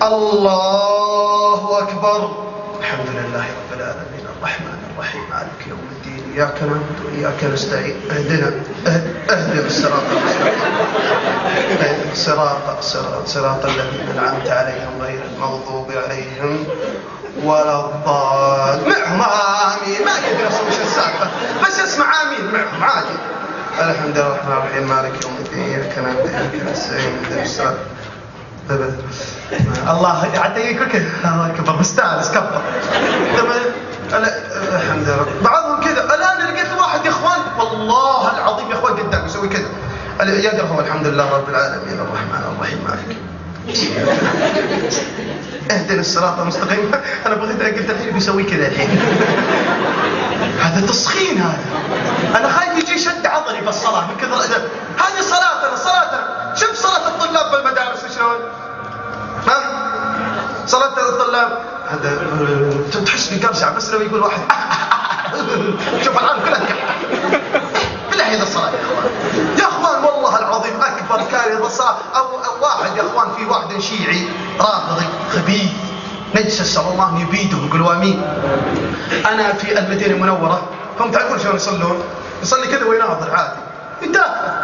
الله أكبر. الحمد لله رب العالمين الرحمن الرحيم مالك يوم الدين إياك نعبد وإياك نستعين اهدنا الصراط المستقيم صراط الذين أنعمت عليهم غير المغضوب عليهم ولا الضالين. معهم آمين. ما يدري أصلا وش السالفة، بس اسمع آمين معهم عادي. الحمد لله الرحمن الرحيم مالك يوم الدين إياك نعبد وإياك نستعين اهدنا الصراط. الله حتى يقول كذا الله اكبر مستانس كبر. الحمد لله. بعضهم كذا. الان لقيت واحد يا اخوان والله العظيم يا اخوان قدام يسوي كذا يقرا هو الحمد لله رب العالمين الرحمن الرحيم مالك اهدنا الصراط المستقيم. انا بغيت قلت الحين بيسوي كذا الحين. هذا تسخين هذا. انا خايف يجي شد عضلي بالصلاه من كثر هذه صلاتنا. شوف صلاه الطلاب بالمدارس شلون. ها صلاه الطلاب هذا تحس بقرشع بس لو يقول واحد شوف العالم كلها بالله هذا الصلاه يا اخوان والله العظيم اكبر كارثه الصلاه. او واحد يا اخوان في واحد شيعي رافضي خبيث نجس اسال الله يبيدهم قولوا امين. انا في المدينه المنوره هم تعرفون شلون يصلون؟ يصلي كذا ويناظر عادي يدافع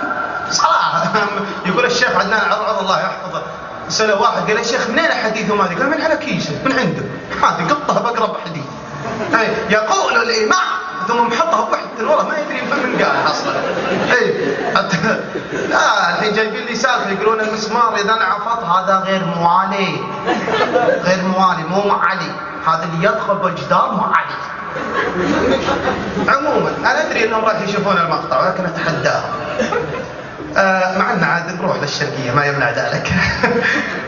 صراحه. يقول الشيخ عدنان عرض الله يحفظه سأله واحد قال يا شيخ منين حديثه هذا؟ قال من على كيسه من عنده هذه قطها بقرب حديث يقول الإمام ثم محطها بوحدة والله ما يدري من قال اصلا. لا الحين جايبين لي سالفه يقولون المسمار اذا انعفض هذا غير موالي مو علي، هذا اللي يدخل بالجدار مو علي. عموما انا ادري انهم راح يشوفون المقطع ولكن اتحداهم. مع ان عاد نروح للشرقيه ما يمنع ذلك.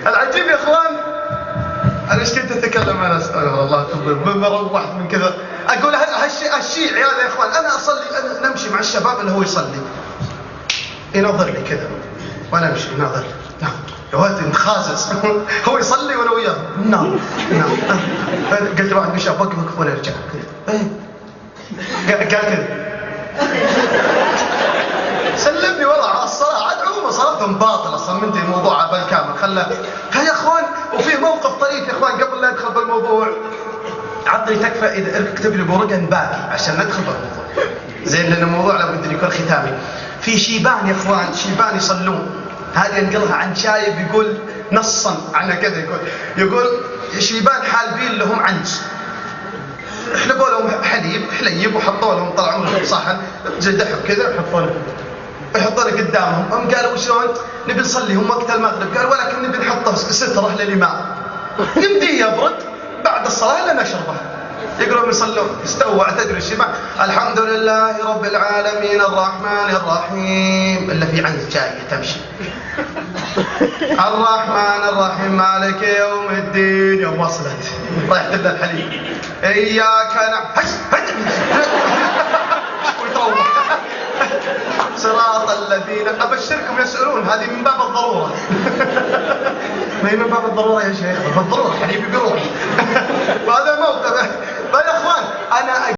العجيب يا اخوان انا ايش كنت اتكلم انا استغفر الله لما روحت من كذا اقول الشيعي هذا يا اخوان انا اصلي انا نمشي مع الشباب اللي هو يصلي ينظر لي كذا وانا امشي ينظر نعم يا ولد متخاسس. هو يصلي وانا وياه نعم. قلت واحد من الشباب وقف وانا ارجع قال كذا سلمني والله على الصلاة. عاد عموما صلاتهم باطلة صممت الموضوع بالكامل خله. يا اخوان وفي موقف طريف يا اخوان قبل لا ادخل بالموضوع عطني تكفى اذا اكتب لي ورقه باقي عشان ندخل بالموضوع زين لان الموضوع لابد ان يكون ختامي. في شيبان يا اخوان شيبان يصلون هذه ينقلها عن شايب يقول نصا عنها كذا يقول شيبان حالبين لهم عنز حلبوا لهم حليب وحطوا لهم طلعوا لهم صحن جدحوا كذا يحطونه قدامهم. هم قالوا شلون نبي نصلي هم وقت المغرب قال ولكن نبي نحطه ستره للامام نمديه يبرد بعد الصلاه الا نشربه. يقولون يصلون استوى تدري الشباب الحمد لله رب العالمين الرحمن الرحيم الا في عنز جايه تمشي الرحمن الرحيم مالك يوم الدين. يوم وصلت رايحت لها الحليب اياك نعبد وتروح صراط الذين. ابشركم يسالون هذه من باب الضروره. ما هي من باب الضروره يا شيخ بالضروره حبيبي بيروح. وهذا موقف. يا اخوان انا